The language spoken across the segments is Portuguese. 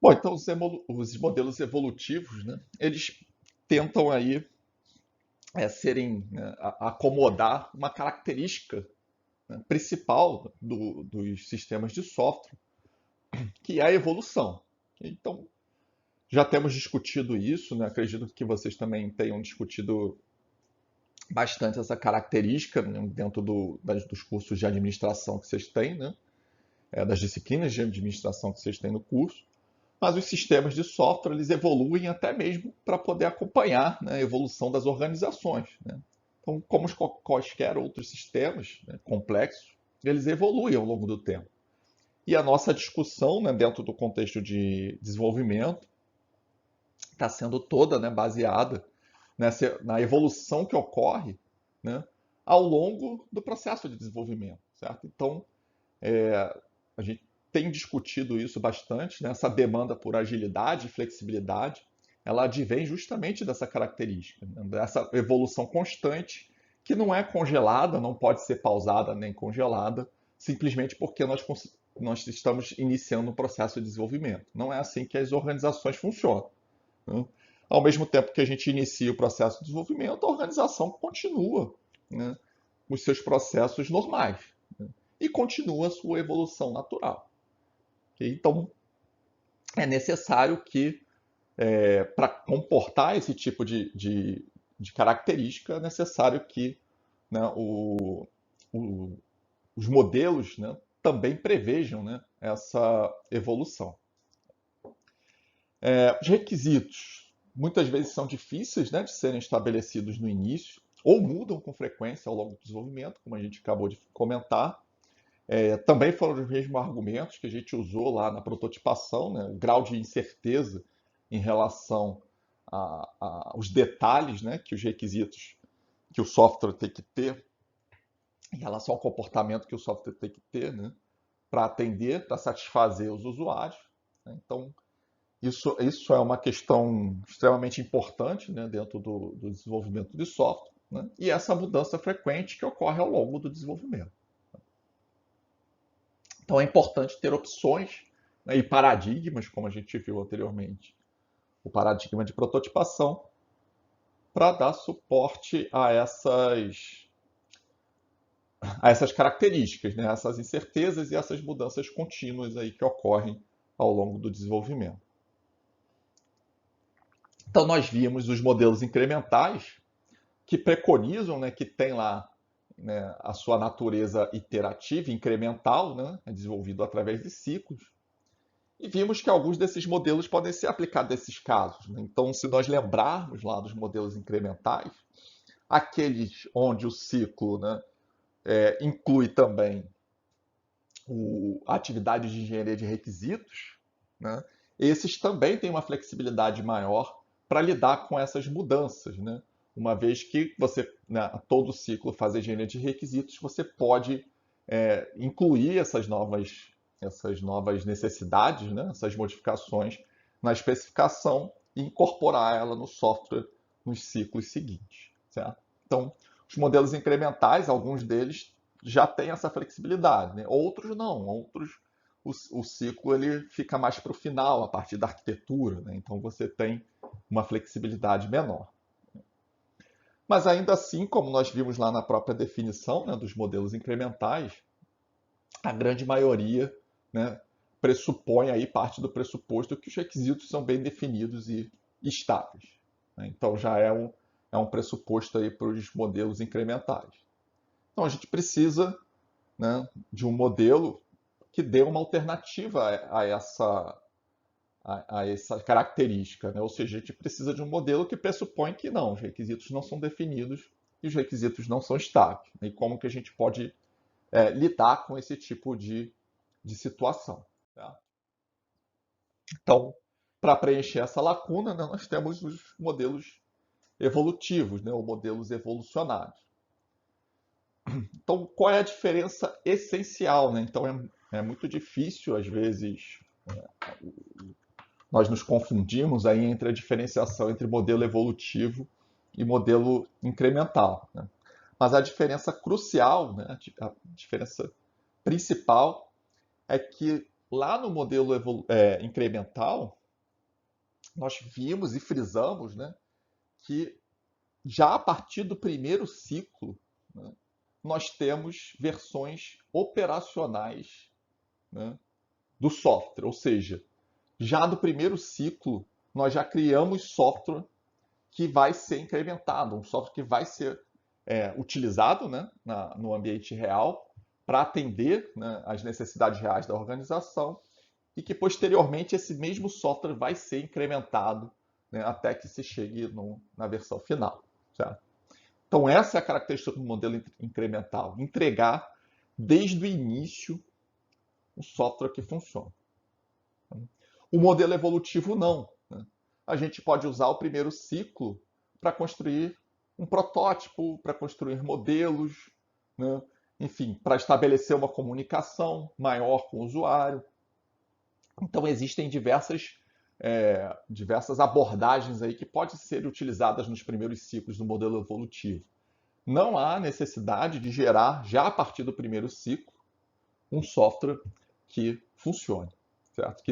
Bom, então os modelos evolutivos, né, eles tentam aí serem, né, acomodar uma característica, né, principal dos sistemas de software, que é a evolução. Então, já temos discutido isso, né? Acredito que vocês também tenham discutido bastante essa característica, né, dentro dos cursos de administração que vocês têm, né? Das disciplinas de administração que vocês têm no curso. Mas os sistemas de software eles evoluem até mesmo para poder acompanhar, né, a evolução das organizações, né? Então, como quaisquer outros sistemas, né, complexos, eles evoluem ao longo do tempo. E a nossa discussão, né, dentro do contexto de desenvolvimento está sendo toda, né, baseada na evolução que ocorre, né, ao longo do processo de desenvolvimento, certo? Então, a gente tem discutido isso bastante, né? Essa demanda por agilidade e flexibilidade, ela advém justamente dessa característica, né? Dessa evolução constante, que não é congelada, não pode ser pausada nem congelada, simplesmente porque nós estamos iniciando um processo de desenvolvimento. Não é assim que as organizações funcionam, né? Ao mesmo tempo que a gente inicia o processo de desenvolvimento, a organização continua, né, os seus processos normais, né, e continua a sua evolução natural. Okay? Então, é necessário que, para comportar esse tipo de característica, é necessário que, né, o, os modelos, né, também prevejam, né, essa evolução. Os requisitos muitas vezes são difíceis, né, de serem estabelecidos no início, ou mudam com frequência ao longo do desenvolvimento, como a gente acabou de comentar. Também foram os mesmos argumentos que a gente usou lá na prototipação, né, o grau de incerteza em relação aos detalhes, né, que os requisitos que o software tem que ter, em relação ao comportamento que o software tem que ter, né, para atender, para satisfazer os usuários, né? Então, isso é uma questão extremamente importante, né, dentro do desenvolvimento de software, né, e essa mudança frequente que ocorre ao longo do desenvolvimento. Então é importante ter opções, né, e paradigmas, como a gente viu anteriormente, o paradigma de prototipação, para dar suporte a essas características, né, essas incertezas e essas mudanças contínuas aí que ocorrem ao longo do desenvolvimento. Então nós vimos os modelos incrementais, que preconizam, né, que tem lá, né, a sua natureza iterativa, incremental, né, desenvolvido através de ciclos. E vimos que alguns desses modelos podem ser aplicados nesses casos, né? Então, se nós lembrarmos lá dos modelos incrementais, aqueles onde o ciclo, né, inclui também a atividade de engenharia de requisitos, né, esses também têm uma flexibilidade maior para lidar com essas mudanças, né? Uma vez que você, né, todo ciclo faz engenharia de requisitos, você pode incluir essas novas necessidades, né, essas modificações na especificação e incorporar ela no software nos ciclos seguintes, certo? Então, os modelos incrementais, alguns deles já têm essa flexibilidade, né? Outros não, outros o ciclo ele fica mais para o final, a partir da arquitetura, né? Então você tem uma flexibilidade menor. Mas ainda assim, como nós vimos lá na própria definição, né, dos modelos incrementais, a grande maioria, né, pressupõe aí parte do pressuposto que os requisitos são bem definidos e estáveis, né? Então já é um pressuposto aí para os modelos incrementais. Então a gente precisa, né, de um modelo que dê uma alternativa a essa característica, né? Ou seja, a gente precisa de um modelo que pressupõe que não, os requisitos não são definidos e os requisitos não são estáveis. E como que a gente pode lidar com esse tipo de situação. Tá? Então, para preencher essa lacuna, né, nós temos os modelos evolutivos, né, ou modelos evolucionários. Então, qual é a diferença essencial? Né? Então, é muito difícil, às vezes, nós nos confundimos aí entre a diferenciação entre modelo evolutivo e modelo incremental. Né? Mas a diferença crucial, né, a diferença principal, é que lá no modelo incremental, nós vimos e frisamos, né, que já a partir do primeiro ciclo, né, nós temos versões operacionais, né, do software, ou seja, já do primeiro ciclo nós já criamos software que vai ser incrementado, um software que vai ser utilizado, né, no ambiente real para atender, né, as necessidades reais da organização e que posteriormente esse mesmo software vai ser incrementado, né, até que se chegue na versão final. Certo? Então essa é a característica do modelo incremental, entregar desde o início um software que funciona. O modelo evolutivo não. Né? A gente pode usar o primeiro ciclo para construir um protótipo, para construir modelos, né? Enfim, para estabelecer uma comunicação maior com o usuário. Então existem diversas abordagens aí que podem ser utilizadas nos primeiros ciclos do modelo evolutivo. Não há necessidade de gerar, já a partir do primeiro ciclo, um software que funcione, certo?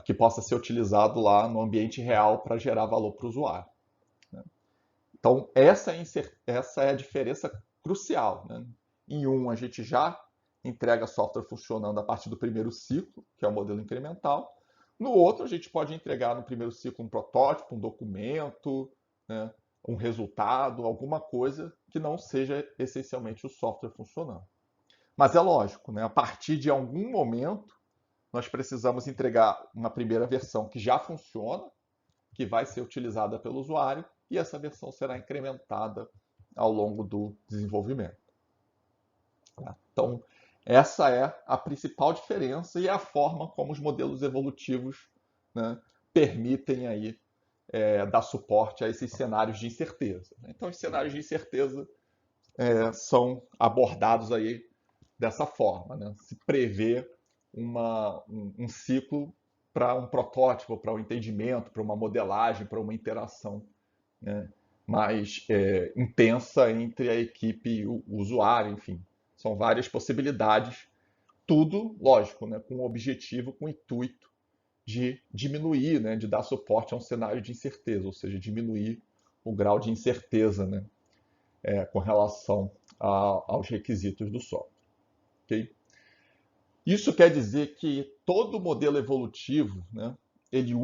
Que possa ser utilizado lá no ambiente real para gerar valor para o usuário. Né? Então, essa é a diferença crucial. Né? Em um, a gente já entrega software funcionando a partir do primeiro ciclo, que é o modelo incremental. No outro, a gente pode entregar no primeiro ciclo um protótipo, um documento, né? Um resultado, alguma coisa que não seja essencialmente o software funcionando. Mas é lógico, né? A partir de algum momento, nós precisamos entregar uma primeira versão que já funciona, que vai ser utilizada pelo usuário, e essa versão será incrementada ao longo do desenvolvimento. Então, essa é a principal diferença e é a forma como os modelos evolutivos, né, permitem aí dar suporte a esses cenários de incerteza. Então, os cenários de incerteza são abordados aí dessa forma, né? Se prevê um ciclo para um protótipo, para um entendimento, para uma modelagem, para uma interação, né, mais intensa entre a equipe e o usuário, enfim. São várias possibilidades, tudo, lógico, né, com o objetivo, com o intuito de diminuir, né, de dar suporte a um cenário de incerteza, ou seja, diminuir o grau de incerteza, né, com relação aos requisitos do software. Okay? Isso quer dizer que todo modelo evolutivo, né, ele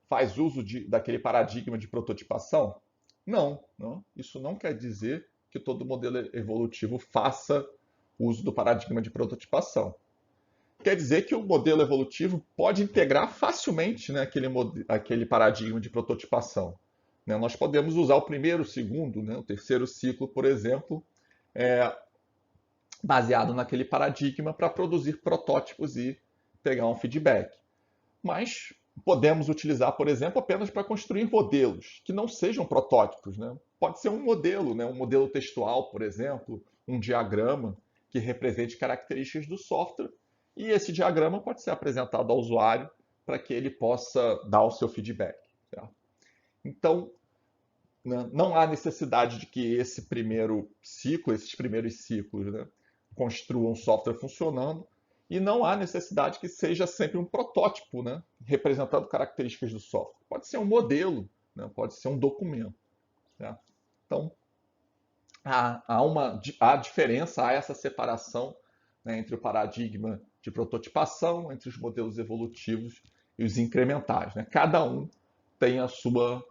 faz uso daquele paradigma de prototipação? Não, não, isso não quer dizer que todo modelo evolutivo faça uso do paradigma de prototipação. Quer dizer que o modelo evolutivo pode integrar facilmente, né, aquele paradigma de prototipação. Né? Nós podemos usar o primeiro, o segundo, né, o terceiro ciclo, por exemplo, baseado naquele paradigma para produzir protótipos e pegar um feedback. Mas podemos utilizar, por exemplo, apenas para construir modelos que não sejam protótipos. Né? Pode ser um modelo, né? Um modelo textual, por exemplo, um diagrama que represente características do software, e esse diagrama pode ser apresentado ao usuário para que ele possa dar o seu feedback. Certo? Então, né, não há necessidade de que esse primeiro ciclo, esses primeiros ciclos, né, construam um software funcionando, e não há necessidade que seja sempre um protótipo, né, representando características do software. Pode ser um modelo, né, pode ser um documento. Certo? Então, há diferença, há essa separação, né, entre o paradigma de prototipação, entre os modelos evolutivos e os incrementais. Né? Cada um tem a sua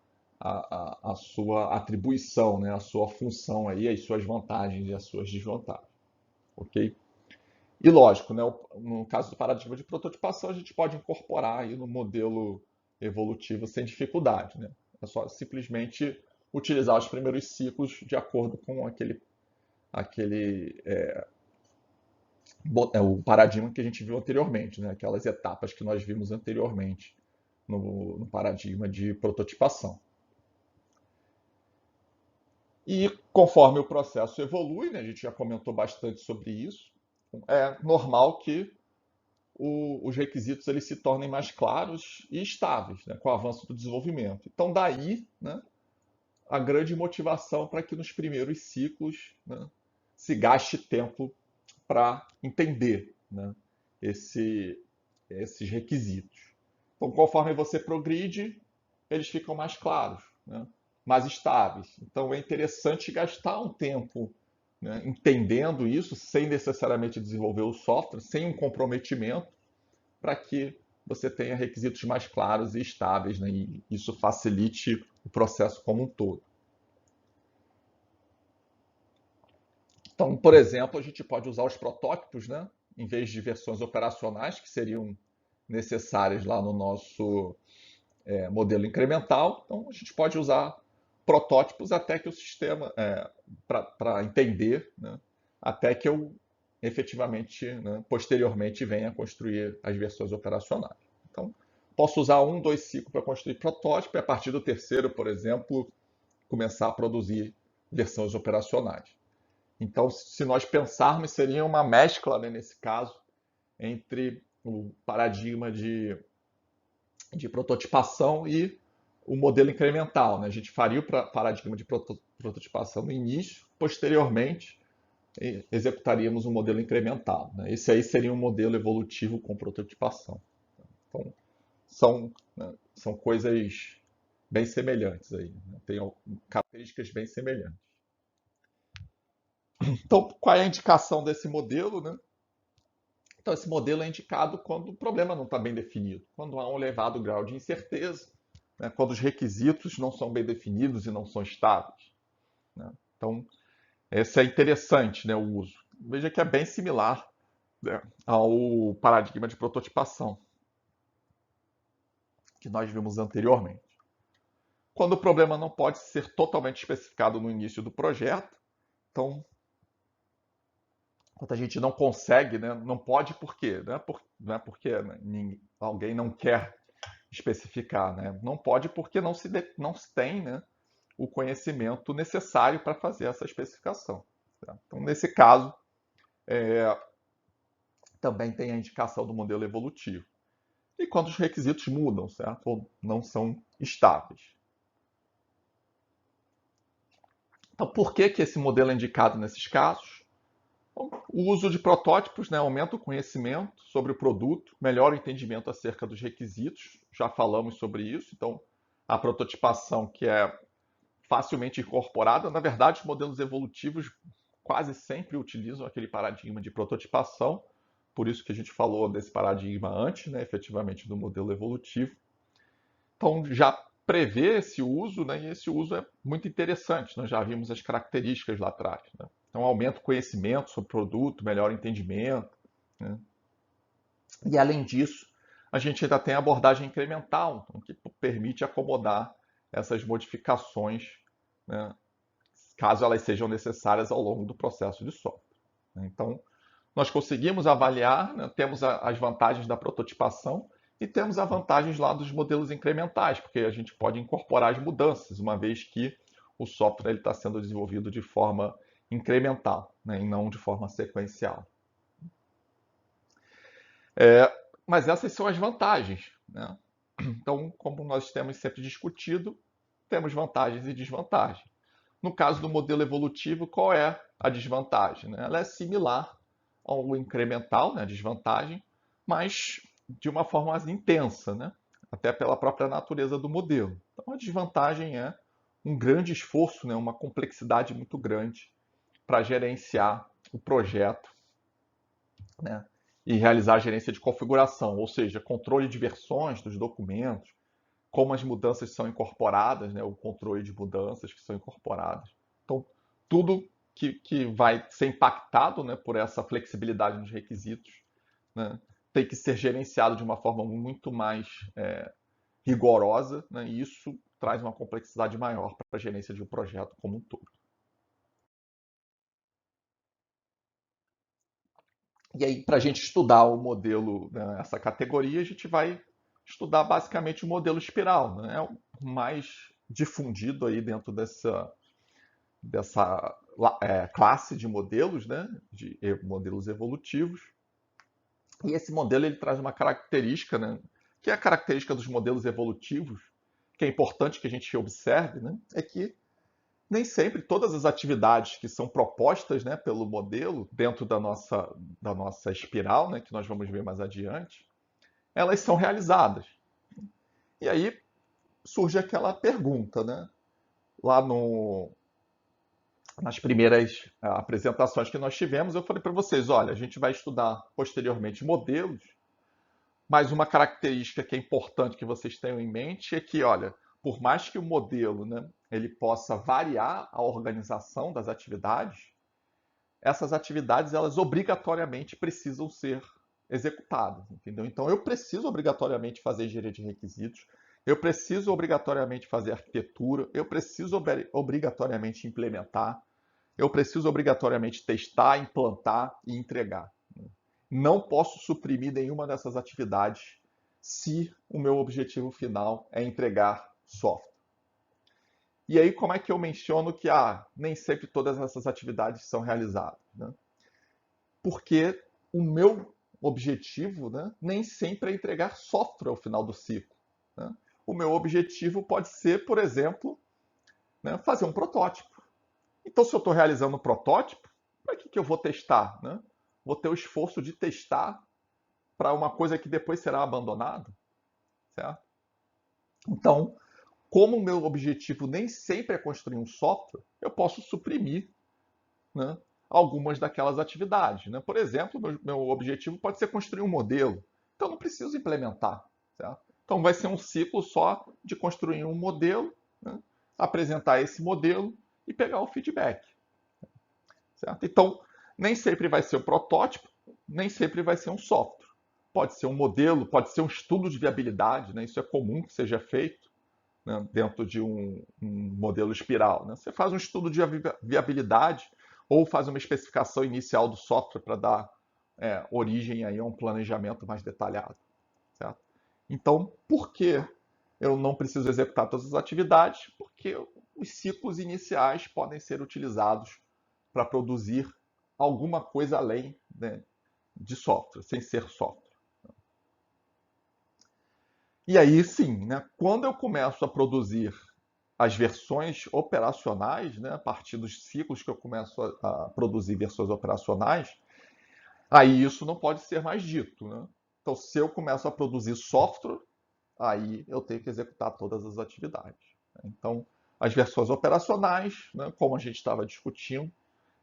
atribuição, né, a sua função aí, as suas vantagens e as suas desvantagens. Ok? E lógico, né, no caso do paradigma de prototipação, a gente pode incorporar aí no modelo evolutivo sem dificuldade. Né? É só simplesmente utilizar os primeiros ciclos de acordo com o paradigma que a gente viu anteriormente, né? Aquelas etapas que nós vimos anteriormente no paradigma de prototipação. E conforme o processo evolui, né, a gente já comentou bastante sobre isso, é normal que os requisitos eles se tornem mais claros e estáveis, né, com o avanço do desenvolvimento. Então, daí, né, a grande motivação para que nos primeiros ciclos, né, se gaste tempo para entender, né, esse, esses requisitos. Então, conforme você progride, eles ficam mais claros, né? Mais estáveis. Então, é interessante gastar um tempo, né, entendendo isso, sem necessariamente desenvolver o software, sem um comprometimento, para que você tenha requisitos mais claros e estáveis, né? E isso facilite o processo como um todo. Então, por exemplo, a gente pode usar os protótipos, né? Em vez de versões operacionais que seriam necessárias lá no nosso modelo incremental. Então, a gente pode usar protótipos até que o sistema, para entender, né? Até que eu efetivamente, né, posteriormente, venha a construir as versões operacionais. Então, posso usar um, dois ciclos para construir protótipo e a partir do terceiro, por exemplo, começar a produzir versões operacionais. Então, se nós pensarmos, seria uma mescla, né, nesse caso, entre o paradigma de prototipação e o modelo incremental, né? A gente faria o paradigma de prototipação no início, posteriormente executaríamos um modelo incremental, né? Esse aí seria um modelo evolutivo com prototipação. Então, são coisas bem semelhantes aí, né? Tem características bem semelhantes. Então, qual é a indicação desse modelo, né? Então, esse modelo é indicado quando o problema não está bem definido, quando há um elevado grau de incerteza, né? Quando os requisitos não são bem definidos e não são estáveis, né? Então, esse é interessante, né, o uso. Veja que é bem similar, né, ao paradigma de prototipação que nós vimos anteriormente. Quando o problema não pode ser totalmente especificado no início do projeto, então, quando a gente não consegue, né, não pode por quê? Não é porque alguém não quer especificar, né? Não pode porque não se tem, né, o conhecimento necessário para fazer essa especificação. Tá? Então, nesse caso, também tem a indicação do modelo evolutivo. E quando os requisitos mudam, certo? Ou não são estáveis. Então, por que esse modelo é indicado nesses casos? Bom, o uso de protótipos, né, aumenta o conhecimento sobre o produto, melhora o entendimento acerca dos requisitos, já falamos sobre isso. Então, a prototipação que é facilmente incorporada, na verdade, os modelos evolutivos quase sempre utilizam aquele paradigma de prototipação, por isso que a gente falou desse paradigma antes, né, efetivamente, do modelo evolutivo. Então, já prevê esse uso, né, e esse uso é muito interessante. Nós já vimos as características lá atrás. Né? Então, aumenta o conhecimento sobre o produto, melhora o entendimento. Né? E, além disso, a gente ainda tem a abordagem incremental, então, que permite acomodar essas modificações, né, caso elas sejam necessárias ao longo do processo de software. Então, nós conseguimos avaliar, né, temos as vantagens da prototipação e temos as vantagens lá dos modelos incrementais, porque a gente pode incorporar as mudanças, uma vez que o software está sendo desenvolvido de forma incremental, né, e não de forma sequencial. Mas essas são as vantagens. Né? Então, como nós temos sempre discutido, temos vantagens e desvantagens. No caso do modelo evolutivo, qual é a desvantagem? Né? Ela é similar ao incremental, né, a desvantagem, mas de uma forma mais intensa, né? Até pela própria natureza do modelo. Então, a desvantagem é um grande esforço, né, uma complexidade muito grande para gerenciar o projeto, né, e realizar a gerência de configuração, ou seja, controle de versões dos documentos, como as mudanças são incorporadas, né, o controle de mudanças que são incorporadas. Então, tudo que vai ser impactado, né, por essa flexibilidade nos requisitos, né, tem que ser gerenciado de uma forma muito mais rigorosa, né, e isso traz uma complexidade maior para a gerência de um projeto como um todo. E aí, para a gente estudar o modelo, né, essa categoria, a gente vai estudar basicamente o modelo espiral. Né, é o mais difundido aí dentro dessa classe de modelos, né, de modelos evolutivos. E esse modelo ele traz uma característica, né, que é a característica dos modelos evolutivos, que é importante que a gente observe, né, é que nem sempre todas as atividades que são propostas, né, pelo modelo dentro da nossa espiral, né, que nós vamos ver mais adiante, elas são realizadas. E aí surge aquela pergunta, né? Lá no, nas primeiras apresentações que nós tivemos, eu falei para vocês, olha, a gente vai estudar posteriormente modelos, mas uma característica que é importante que vocês tenham em mente é que, olha, por mais que o modelo, né, ele possa variar a organização das atividades, essas atividades elas obrigatoriamente precisam ser executadas, entendeu? Então eu preciso obrigatoriamente fazer engenharia de requisitos, eu preciso obrigatoriamente fazer arquitetura, eu preciso obrigatoriamente implementar, eu preciso obrigatoriamente testar, implantar e entregar. Não posso suprimir nenhuma dessas atividades se o meu objetivo final é entregar software. E aí, como é que eu menciono que nem sempre todas essas atividades são realizadas? Né? Porque o meu objetivo, né, nem sempre é entregar software ao final do ciclo. Né? O meu objetivo pode ser, por exemplo, né, fazer um protótipo. Então, se eu estou realizando um protótipo, para que eu vou testar? Né? Vou ter o esforço de testar para uma coisa que depois será abandonada, certo? Então, como o meu objetivo nem sempre é construir um software, eu posso suprimir, né, algumas daquelas atividades. Né? Por exemplo, meu objetivo pode ser construir um modelo, então eu não preciso implementar. Certo? Então vai ser um ciclo só de construir um modelo, né, apresentar esse modelo e pegar o feedback. Certo? Então, nem sempre vai ser um protótipo, nem sempre vai ser um software. Pode ser um modelo, pode ser um estudo de viabilidade, né? Isso é comum que seja feito, né, dentro de um modelo espiral. Né? Você faz um estudo de viabilidade ou faz uma especificação inicial do software para dar origem aí a um planejamento mais detalhado. Certo? Então, por que eu não preciso executar todas as atividades? Porque os ciclos iniciais podem ser utilizados para produzir alguma coisa além, né, de software, sem ser software. E aí sim, né, quando eu começo a produzir as versões operacionais, né, a partir dos ciclos que eu começo a produzir versões operacionais, aí isso não pode ser mais dito. Né? Então, se eu começo a produzir software, aí eu tenho que executar todas as atividades. Então, as versões operacionais, né, como a gente estava discutindo,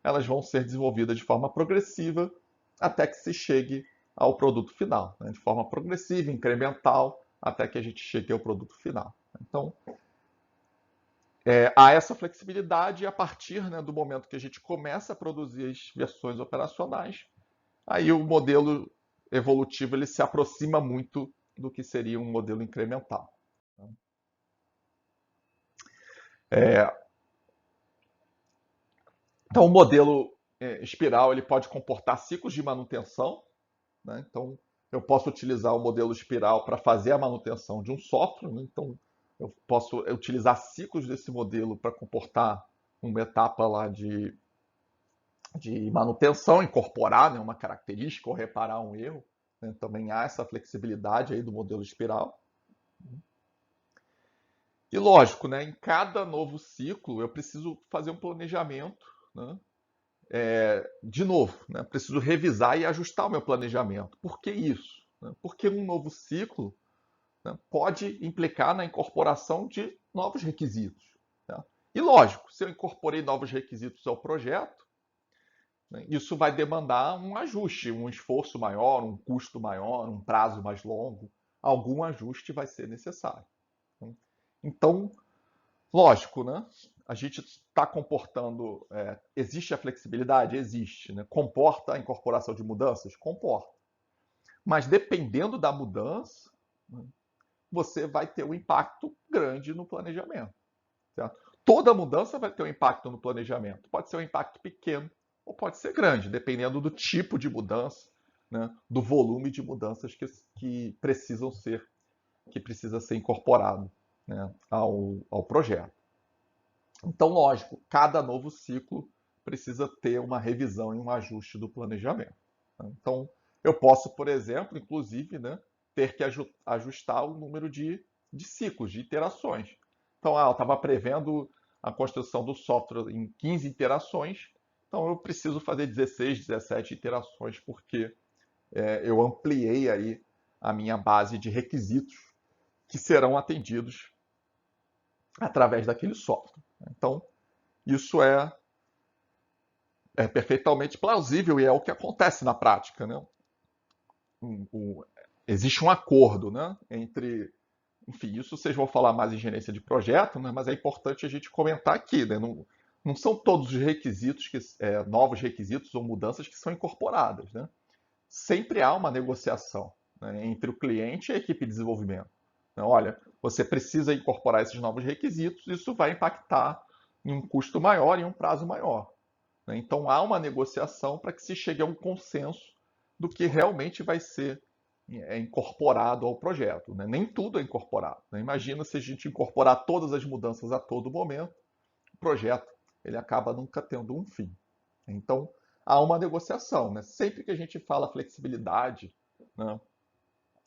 elas vão ser desenvolvidas de forma progressiva até que se chegue ao produto final, né, de forma progressiva, incremental, até que a gente chegue ao produto final. Então, há essa flexibilidade e a partir, né, do momento que a gente começa a produzir as versões operacionais, aí o modelo evolutivo ele se aproxima muito do que seria um modelo incremental. Então, o modelo espiral ele pode comportar ciclos de manutenção. Né? Então, eu posso utilizar o modelo espiral para fazer a manutenção de um software. Né? Então, eu posso utilizar ciclos desse modelo para comportar uma etapa lá de manutenção, incorporar, né, uma característica ou reparar um erro. Né? Também há essa flexibilidade aí do modelo espiral. E lógico, né, em cada novo ciclo eu preciso fazer um planejamento, né, de novo, né, preciso revisar e ajustar o meu planejamento. Por que isso? Né? Porque um novo ciclo, né, pode implicar na incorporação de novos requisitos. Tá? E lógico, se eu incorporei novos requisitos ao projeto, né, isso vai demandar um ajuste, um esforço maior, um custo maior, um prazo mais longo. Algum ajuste vai ser necessário. Então, lógico, né? A gente está comportando. Existe a flexibilidade? Existe. Né? Comporta a incorporação de mudanças? Comporta. Mas dependendo da mudança, né, você vai ter um impacto grande no planejamento. Certo? Toda mudança vai ter um impacto no planejamento. Pode ser um impacto pequeno ou pode ser grande, dependendo do tipo de mudança, né, do volume de mudanças que precisa ser incorporado, né, ao projeto. Então, lógico, cada novo ciclo precisa ter uma revisão e um ajuste do planejamento. Né? Então, eu posso, por exemplo, inclusive, né, ter que ajustar o número de ciclos, de iterações. Então, eu estava prevendo a construção do software em 15 iterações, então eu preciso fazer 16, 17 iterações, porque eu ampliei aí a minha base de requisitos que serão atendidos através daquele software. Então, isso é perfeitamente plausível e é o que acontece na prática, né? Existe um acordo, né, entre, enfim, isso vocês vão falar mais em gerência de projeto, né, mas é importante a gente comentar aqui, né? Não são todos os requisitos, novos requisitos ou mudanças que são incorporadas, né? Sempre há uma negociação, né, entre o cliente e a equipe de desenvolvimento. Então, olha, você precisa incorporar esses novos requisitos, isso vai impactar em um custo maior e um prazo maior, né? Então há uma negociação para que se chegue a um consenso do que realmente vai ser incorporado ao projeto, né? Nem tudo é incorporado, né? Imagina se a gente incorporar todas as mudanças a todo momento, o projeto ele acaba nunca tendo um fim. Então há uma negociação, né? Sempre que a gente fala flexibilidade, né,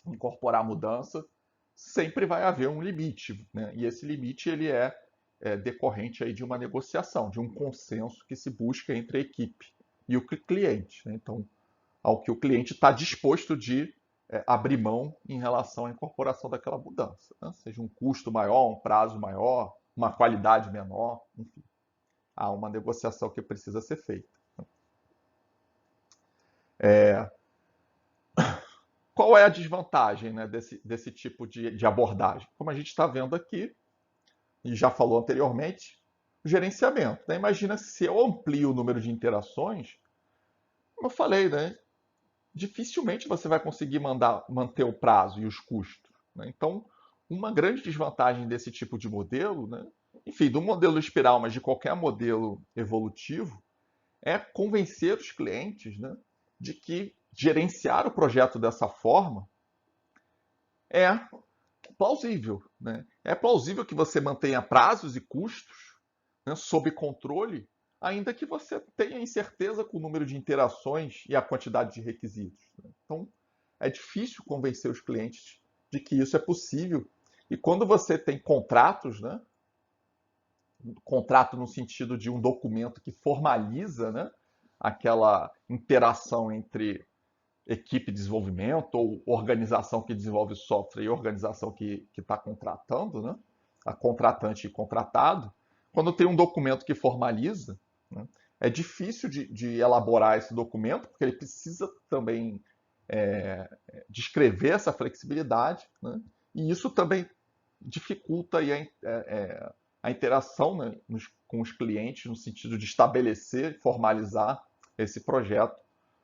incorporar mudança, sempre vai haver um limite, né? E esse limite ele é decorrente aí de uma negociação, de um consenso que se busca entre a equipe e o cliente, né? Então, ao que o cliente está disposto de abrir mão em relação à incorporação daquela mudança, né? Seja um custo maior, um prazo maior, uma qualidade menor, enfim, há uma negociação que precisa ser feita. Qual é a desvantagem, né, desse tipo de abordagem? Como a gente está vendo aqui, e já falou anteriormente, o gerenciamento, né? Imagina se eu amplio o número de interações, como eu falei, né? Dificilmente você vai conseguir manter o prazo e os custos, né? Então, uma grande desvantagem desse tipo de modelo, né? Enfim, do modelo espiral, mas de qualquer modelo evolutivo, é convencer os clientes, né, de que gerenciar o projeto dessa forma é plausível, né? É plausível que você mantenha prazos e custos, né, sob controle, ainda que você tenha incerteza com o número de interações e a quantidade de requisitos, né? Então, é difícil convencer os clientes de que isso é possível. E quando você tem contratos, né, contrato no sentido de um documento que formaliza, né, aquela interação entre equipe de desenvolvimento ou organização que desenvolve software e organização que está contratando, né? A contratante e contratado, quando tem um documento que formaliza, né, é difícil de elaborar esse documento, porque ele precisa também descrever essa flexibilidade, né? E isso também dificulta aí a interação, né, com os clientes, no sentido de estabelecer, formalizar esse projeto,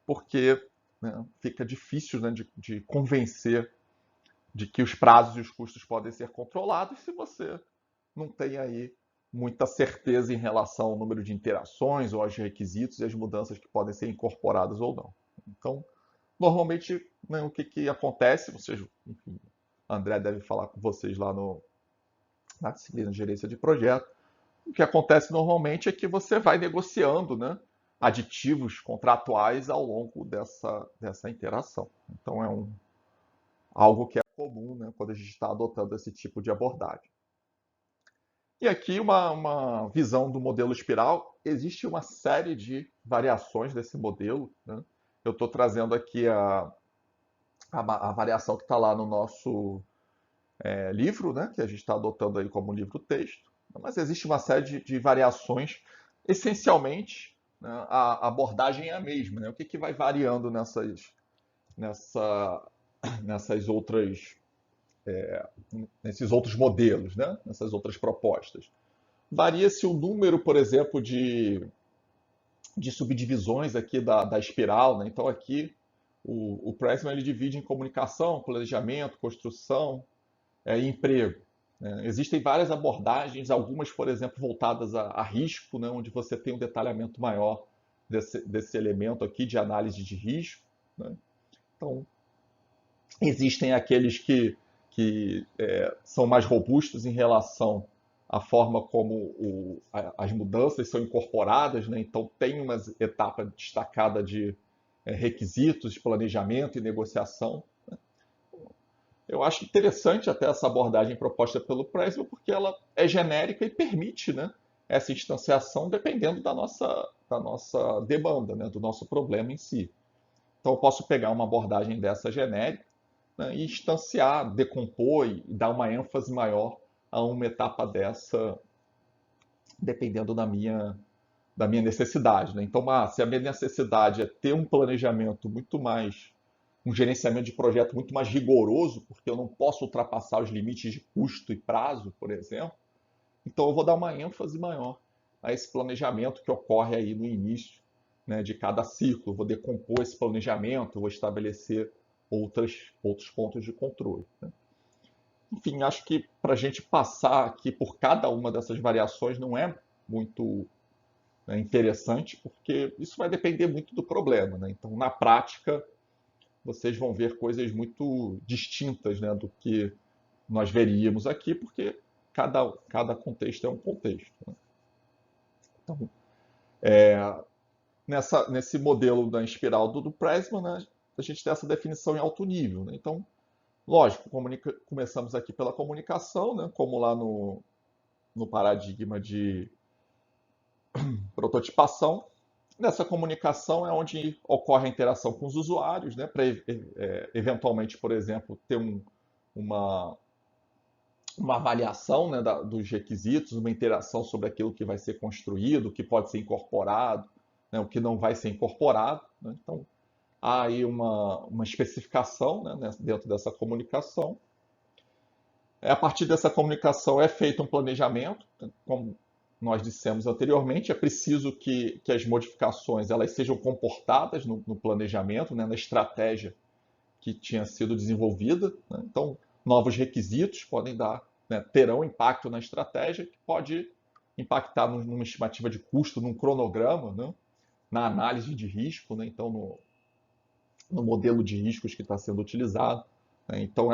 porque, né, fica difícil, né, de convencer de que os prazos e os custos podem ser controlados se você não tem aí muita certeza em relação ao número de interações ou aos requisitos e as mudanças que podem ser incorporadas ou não. Então, normalmente, né, o que acontece, vocês, enfim, André deve falar com vocês lá na disciplina de gerência de projeto, o que acontece normalmente é que você vai negociando, né, aditivos contratuais ao longo dessa interação. Então é algo que é comum, né, quando a gente está adotando esse tipo de abordagem. E aqui uma visão do modelo espiral. Existe uma série de variações desse modelo, né? Eu estou trazendo aqui a variação que está lá no nosso livro, né, que a gente está adotando aí como livro-texto. Mas existe uma série de variações. Essencialmente, né, a abordagem é a mesma, né? O que vai variando nessas outras, nesses outros modelos, né? Nessas outras propostas? Varia-se o número, por exemplo, de subdivisões aqui da espiral, né? Então aqui o Pressman ele divide em comunicação, planejamento, construção e emprego, né? Existem várias abordagens, algumas, por exemplo, voltadas a risco, né? Onde você tem um detalhamento maior desse elemento aqui de análise de risco, né? Então, existem aqueles que são mais robustos em relação à forma como as mudanças são incorporadas, né? Então, tem uma etapa destacada de requisitos, de planejamento e negociação. Eu acho interessante até essa abordagem proposta pelo Pressman, porque ela é genérica e permite, né, essa instanciação dependendo da nossa demanda, né, do nosso problema em si. Então, eu posso pegar uma abordagem dessa genérica, né, e instanciar, decompor e dar uma ênfase maior a uma etapa dessa, dependendo da minha necessidade. Né? Então, se a minha necessidade é ter um planejamento muito mais, um gerenciamento de projeto muito mais rigoroso, porque eu não posso ultrapassar os limites de custo e prazo, por exemplo, então eu vou dar uma ênfase maior a esse planejamento que ocorre aí no início, né, de cada ciclo. Vou decompor esse planejamento, vou estabelecer outros pontos de controle. Né? Enfim, acho que para a gente passar aqui por cada uma dessas variações não é muito, né, interessante, porque isso vai depender muito do problema. Né? Então, na prática, vocês vão ver coisas muito distintas, né, do que nós veríamos aqui, porque cada contexto é um contexto. Né? Então, nesse modelo da espiral do Pressman, né, a gente tem essa definição em alto nível. Né? Então, lógico, começamos aqui pela comunicação, né, como lá no paradigma de prototipação. Nessa comunicação é onde ocorre a interação com os usuários, né, para eventualmente, por exemplo, ter uma, uma avaliação, né, dos requisitos, uma interação sobre aquilo que vai ser construído, o que pode ser incorporado, né, o que não vai ser incorporado. Né? Então, há aí uma especificação, né, dentro dessa comunicação. A partir dessa comunicação é feito um planejamento, como nós dissemos anteriormente, é preciso que as modificações elas sejam comportadas no planejamento, né, na estratégia que tinha sido desenvolvida. Né? Então, novos requisitos podem né, terão impacto na estratégia, que pode impactar numa estimativa de custo, num cronograma, né? Na análise de risco, né? Então, no modelo de riscos que está sendo utilizado. Né? Então,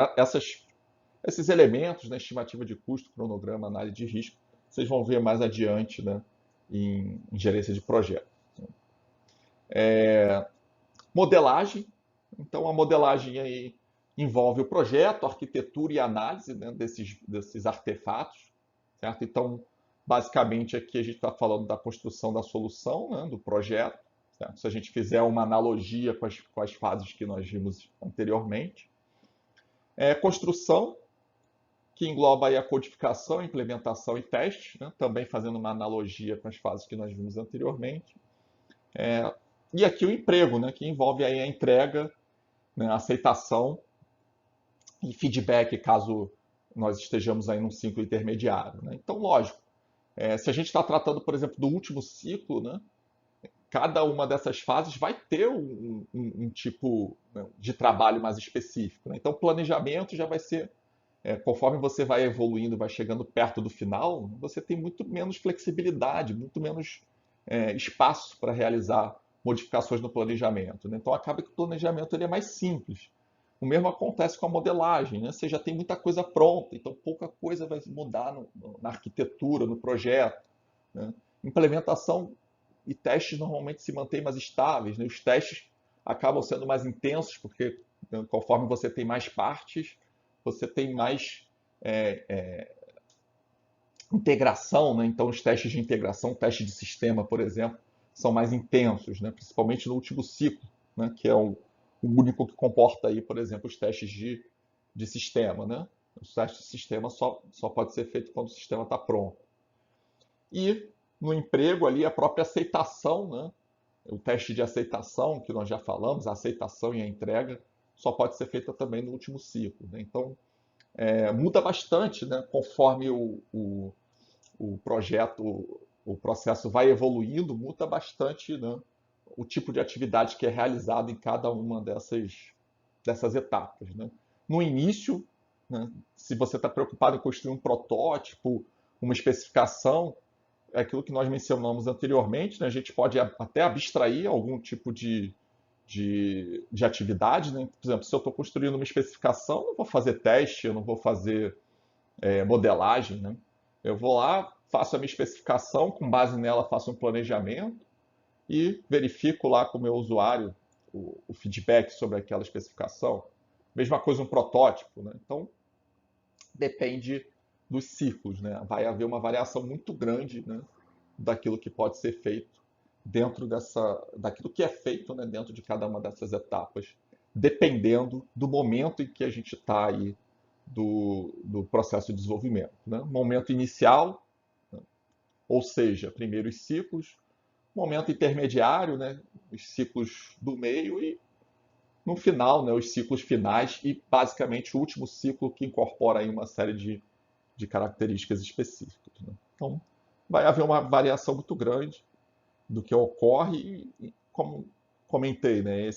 esses elementos, né, estimativa de custo, cronograma, análise de risco, vocês vão ver mais adiante, né, em gerência de projeto. Modelagem. Então, a modelagem aí envolve o projeto, a arquitetura e a análise, né, desses artefatos. Certo? Então, basicamente, aqui a gente está falando da construção da solução, né, do projeto. Certo? Se a gente fizer uma analogia com as fases que nós vimos anteriormente. Construção, que engloba aí a codificação, implementação e teste, né? Também fazendo uma analogia com as fases que nós vimos anteriormente. E aqui o emprego, né? Que envolve aí a entrega, né? A aceitação e feedback, caso nós estejamos aí num ciclo intermediário. Né? Então, lógico, se a gente está tratando, por exemplo, do último ciclo, né? Cada uma dessas fases vai ter um tipo, né, de trabalho mais específico. Né? Então, o planejamento já vai ser conforme você vai evoluindo, vai chegando perto do final, você tem muito menos flexibilidade, muito menos espaço para realizar modificações no planejamento. Né? Então acaba que o planejamento ele é mais simples. O mesmo acontece com a modelagem, né? Você já tem muita coisa pronta, então pouca coisa vai mudar na arquitetura, no projeto. Né? Implementação e testes normalmente se mantêm mais estáveis. Né? Os testes acabam sendo mais intensos, porque conforme você tem mais partes, você tem mais integração, né? Então os testes de integração, teste de sistema, por exemplo, são mais intensos, né? Principalmente no último ciclo, né? Que é o único que comporta aí, por exemplo, os testes de sistema, né? Os testes de sistema só pode ser feito quando o sistema está pronto. E no emprego ali a própria aceitação, né? O teste de aceitação que nós já falamos, a aceitação e a entrega só pode ser feita também no último ciclo. Né? Então muda bastante, né? Conforme o projeto, o processo vai evoluindo, muda bastante, né? O tipo de atividade que é realizado em cada uma dessas etapas. Né? No início, né, se você está preocupado em construir um protótipo, uma especificação, é aquilo que nós mencionamos anteriormente, né? A gente pode até abstrair algum tipo de atividade. Né? Por exemplo, se eu estou construindo uma especificação, eu não vou fazer teste, eu não vou fazer modelagem. Né? Eu vou lá, faço a minha especificação, com base nela faço um planejamento e verifico lá com o meu usuário o feedback sobre aquela especificação. Mesma coisa um protótipo. Né? Então, depende dos ciclos. Né? Vai haver uma variação muito grande, né, daquilo que pode ser feito daquilo que é feito, né, dentro de cada uma dessas etapas, dependendo do momento em que a gente está aí do processo de desenvolvimento, né? Momento inicial, né, ou seja, primeiros ciclos, momento intermediário, né, os ciclos do meio e no final, né, os ciclos finais e basicamente o último ciclo que incorpora aí uma série de características específicas, né? Então, vai haver uma variação muito grande do que ocorre e como comentei, né,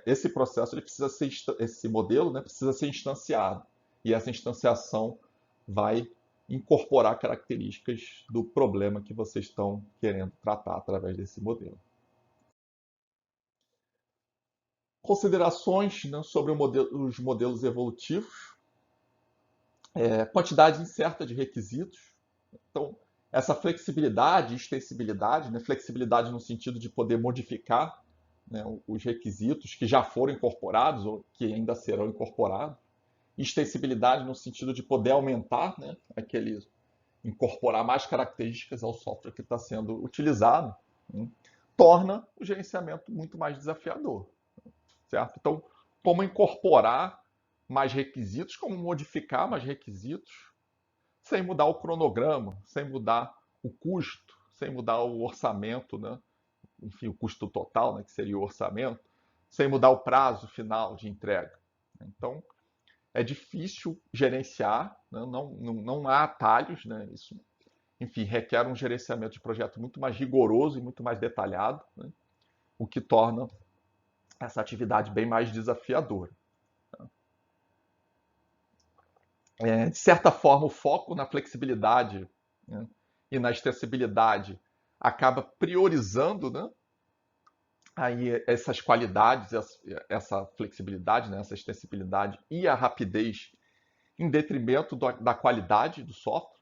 esse processo ele precisa ser esse modelo, né, precisa ser instanciado e essa instanciação vai incorporar características do problema que vocês estão querendo tratar através desse modelo. Considerações, né, sobre os modelos evolutivos. Quantidade incerta de requisitos. Então, essa flexibilidade e extensibilidade, né, flexibilidade no sentido de poder modificar, né, os requisitos que já foram incorporados ou que ainda serão incorporados. Extensibilidade no sentido de poder aumentar, né, incorporar mais características ao software que está sendo utilizado, né, torna o gerenciamento muito mais desafiador, certo? Então, como incorporar mais requisitos, como modificar mais requisitos, sem mudar o cronograma, sem mudar o custo, sem mudar o orçamento, né? Enfim, o custo total, né, que seria o orçamento, sem mudar o prazo final de entrega. Então, é difícil gerenciar, né? Não há atalhos, né? Isso, enfim, requer um gerenciamento de projeto muito mais rigoroso e muito mais detalhado, né? O que torna essa atividade bem mais desafiadora. De certa forma, o foco na flexibilidade, né, e na extensibilidade acaba priorizando, né, aí essas qualidades, essa flexibilidade, né, essa extensibilidade e a rapidez em detrimento da qualidade do software,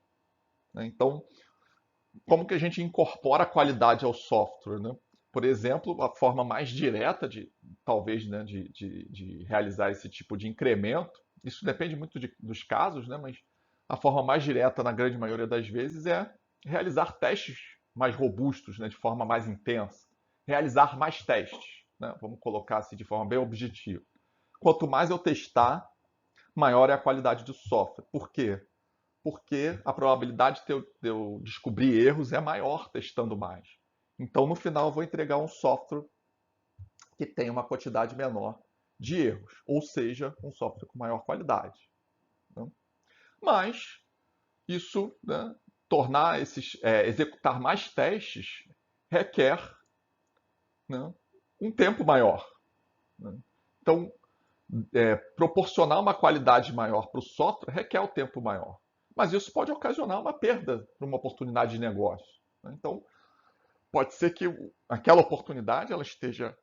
né? Então, como que a gente incorpora a qualidade ao software, né? Por exemplo, a forma mais direta talvez, né, de realizar esse tipo de incremento, isso depende muito dos casos, né, mas a forma mais direta, na grande maioria das vezes, é realizar testes mais robustos, né, de forma mais intensa. Realizar mais testes, né, vamos colocar assim de forma bem objetiva. Quanto mais eu testar, maior é a qualidade do software. Por quê? Porque a probabilidade de eu descobrir erros é maior testando mais. Então, no final, eu vou entregar um software que tem uma quantidade menor de erros, ou seja, um software com maior qualidade, né? Mas isso, né, executar mais testes requer, né, um tempo maior, né? Então, proporcionar uma qualidade maior para o software requer o tempo maior. Mas isso pode ocasionar uma perda para uma oportunidade de negócio, né? Então, pode ser que aquela oportunidade ela esteja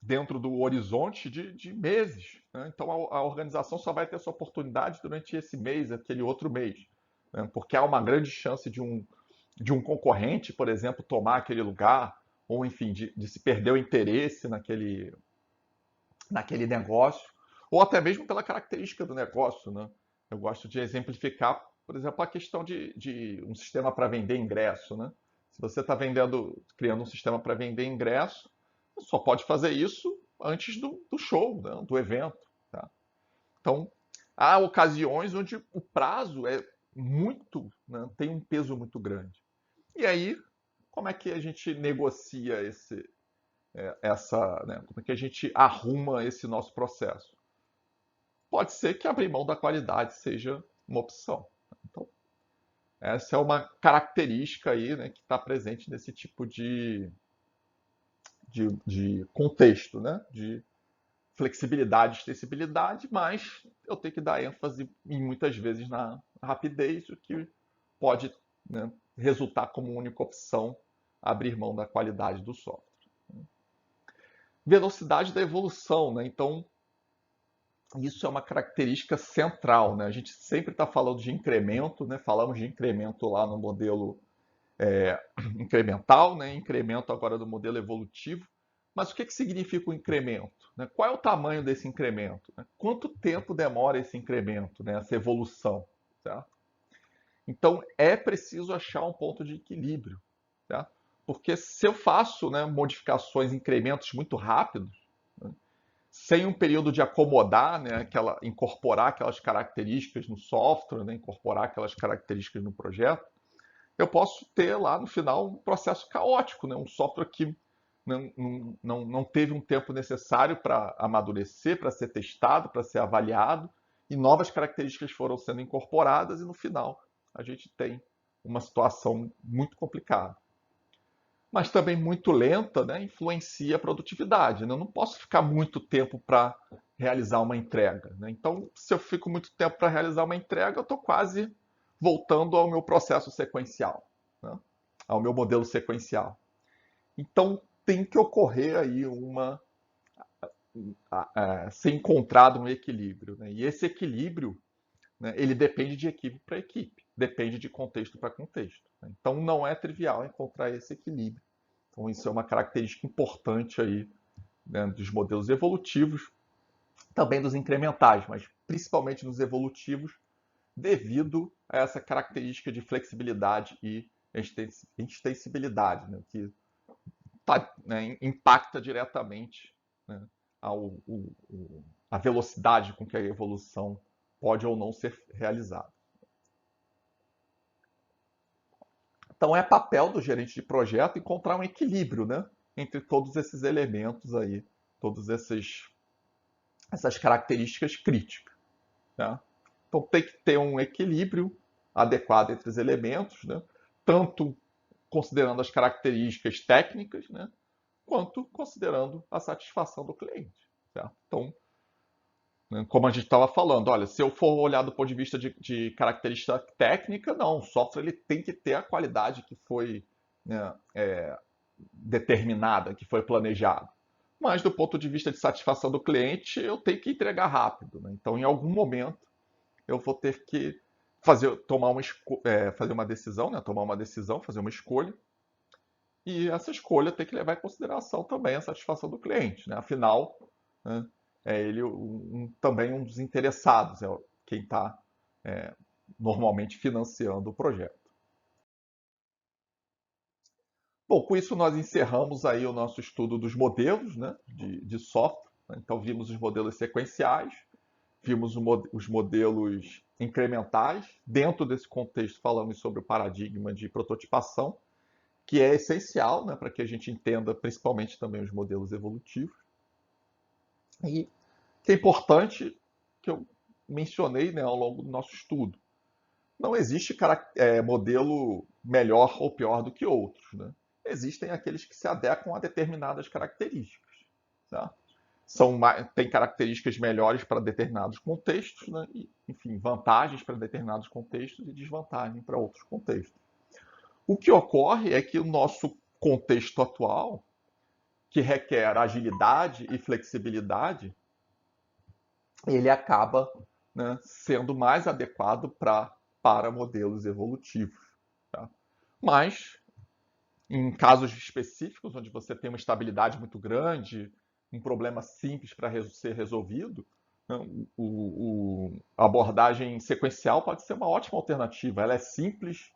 dentro do horizonte de meses, né? Então, a organização só vai ter essa oportunidade durante esse mês, aquele outro mês, né? Porque há uma grande chance de um concorrente, por exemplo, tomar aquele lugar, ou enfim, de se perder o interesse naquele negócio, ou até mesmo pela característica do negócio, né? Eu gosto de exemplificar, por exemplo, a questão de um sistema para vender ingresso, né? Se você está criando um sistema para vender ingresso, você só pode fazer isso antes do show, né? Do evento, tá? Então, há ocasiões onde o prazo é muito, né, tem um peso muito grande. E aí, como é que a gente negocia né, como é que a gente arruma esse nosso processo? Pode ser que abrir mão da qualidade seja uma opção. Então, essa é uma característica aí, né, que está presente nesse tipo de contexto, né, de flexibilidade e extensibilidade, mas eu tenho que dar ênfase muitas vezes na rapidez, o que pode, né, resultar como única opção abrir mão da qualidade do software. Velocidade da evolução, né? Então, isso é uma característica central, né? A gente sempre está falando de incremento, né? Falamos de incremento lá no modelo incremental, né? Incremento agora do modelo evolutivo. Mas o que significa o incremento, né? Qual é o tamanho desse incremento, né? Quanto tempo demora esse incremento, né? Essa evolução, certo? Então, é preciso achar um ponto de equilíbrio, tá? Porque se eu faço, né, modificações, incrementos muito rápidos, né, sem um período de acomodar, né, incorporar aquelas características no software, né, incorporar aquelas características no projeto, eu posso ter lá no final um processo caótico, né, um software que não teve um tempo necessário para amadurecer, para ser testado, para ser avaliado, e novas características foram sendo incorporadas, e no final a gente tem uma situação muito complicada. Mas também muito lenta, né, influencia a produtividade, né? Eu não posso ficar muito tempo para realizar uma entrega, né? Então, se eu fico muito tempo para realizar uma entrega, eu estou quase voltando ao meu processo sequencial, né? Ao meu modelo sequencial. Então, tem que ocorrer aí ser encontrado um equilíbrio, né? E esse equilíbrio, né, ele depende de equipe para equipe, depende de contexto para contexto, né? Então, não é trivial encontrar esse equilíbrio. Então, isso é uma característica importante aí, né, dos modelos evolutivos, também dos incrementais, mas principalmente dos evolutivos, devido a essa característica de flexibilidade e extensibilidade, né, que né, impacta diretamente, né, a velocidade com que a evolução pode ou não ser realizada. Então é papel do gerente de projeto encontrar um equilíbrio, né, entre todos esses elementos aí, todas essas características críticas, né? Então tem que ter um equilíbrio adequado entre os elementos, né, tanto considerando as características técnicas, né, quanto considerando a satisfação do cliente, certo? Então, né, como a gente estava falando, olha, se eu for olhar do ponto de vista de característica técnica, não, o software ele tem que ter a qualidade que foi, né, determinada, que foi planejada. Mas do ponto de vista de satisfação do cliente, eu tenho que entregar rápido, né? Então, em algum momento, eu vou ter que fazer uma decisão, né? Tomar uma decisão, fazer uma escolha. E essa escolha tem que levar em consideração também a satisfação do cliente, né? Afinal, né, é ele também um dos interessados, é quem está normalmente financiando o projeto. Bom, com isso nós encerramos aí o nosso estudo dos modelos, né, de software, né? Então vimos os modelos sequenciais, vimos os modelos incrementais. Dentro desse contexto falamos sobre o paradigma de prototipação, que é essencial, né, para que a gente entenda principalmente também os modelos evolutivos. E que é importante, que eu mencionei, né, ao longo do nosso estudo. Não existe modelo melhor ou pior do que outros, né? Existem aqueles que se adequam a determinadas características, tá? Tem características melhores para determinados contextos, né? E, enfim, vantagens para determinados contextos e desvantagens para outros contextos. O que ocorre é que o nosso contexto atual, que requer agilidade e flexibilidade, ele acaba, né, sendo mais adequado para modelos evolutivos, tá? Mas, em casos específicos, onde você tem uma estabilidade muito grande, um problema simples para ser resolvido, né, a abordagem sequencial pode ser uma ótima alternativa. Ela é simples,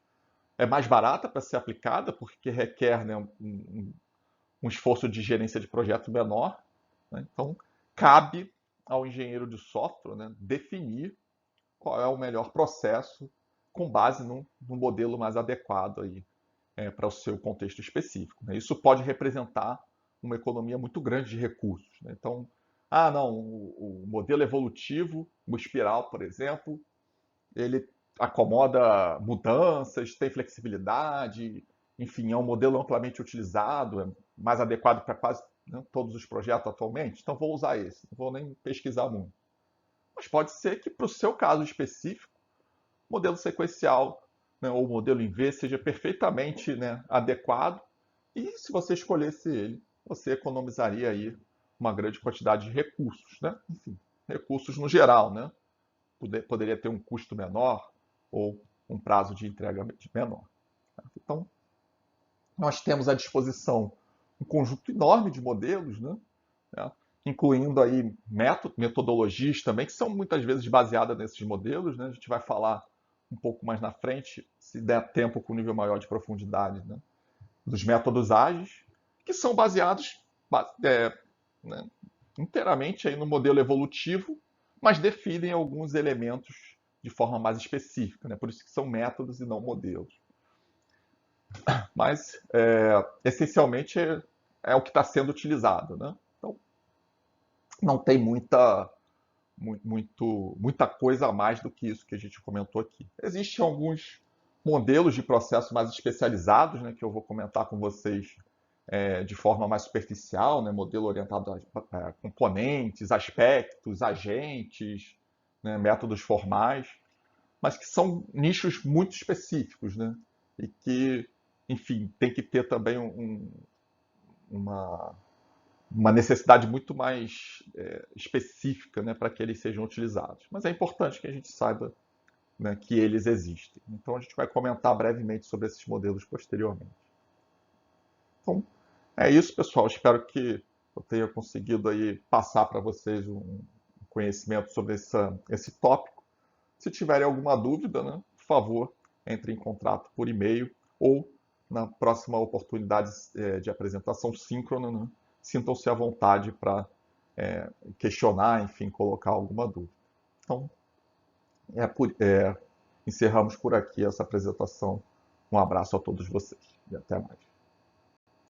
é mais barata para ser aplicada, porque requer, né, um esforço de gerência de projeto menor, né? Então, cabe ao engenheiro de software, né, definir qual é o melhor processo com base no modelo mais adequado aí, para o seu contexto específico, né? Isso pode representar uma economia muito grande de recursos, né? Então, não, o modelo evolutivo, o espiral, por exemplo, ele acomoda mudanças, tem flexibilidade, enfim, é um modelo amplamente utilizado, é mais adequado para quase, né, todos os projetos atualmente, então vou usar esse, não vou nem pesquisar muito. Mas pode ser que para o seu caso específico, o modelo sequencial, né, ou o modelo em V seja perfeitamente, né, adequado, e se você escolhesse ele, você economizaria aí uma grande quantidade de recursos, né? Enfim, recursos no geral, né? Poderia ter um custo menor ou um prazo de entrega menor. Então, nós temos à disposição um conjunto enorme de modelos, né? Incluindo aí metodologias também, que são muitas vezes baseadas nesses modelos, né? A gente vai falar um pouco mais na frente, se der tempo com um nível maior de profundidade, né? dos métodos ágeis, que são baseados né, inteiramente aí no modelo evolutivo, mas definem alguns elementos de forma mais específica, né? Por isso que são métodos e não modelos. Mas, essencialmente, é o que está sendo utilizado, né? Então, não tem muita coisa a mais do que isso que a gente comentou aqui. Existem alguns modelos de processo mais especializados, né, que eu vou comentar com vocês de forma mais superficial, né, modelo orientado a componentes, aspectos, agentes, né, métodos formais, mas que são nichos muito específicos, né, e que, enfim, tem que ter também uma, uma necessidade muito mais específica, né, para que eles sejam utilizados. Mas é importante que a gente saiba, né, que eles existem. Então a gente vai comentar brevemente sobre esses modelos posteriormente. Então, é isso, pessoal. Espero que eu tenha conseguido aí passar para vocês um conhecimento sobre esse tópico. Se tiverem alguma dúvida, né, por favor, entre em contato por e-mail ou na próxima oportunidade de apresentação síncrona, né, sintam-se à vontade para questionar, enfim, colocar alguma dúvida. Então, encerramos por aqui essa apresentação. Um abraço a todos vocês e até mais.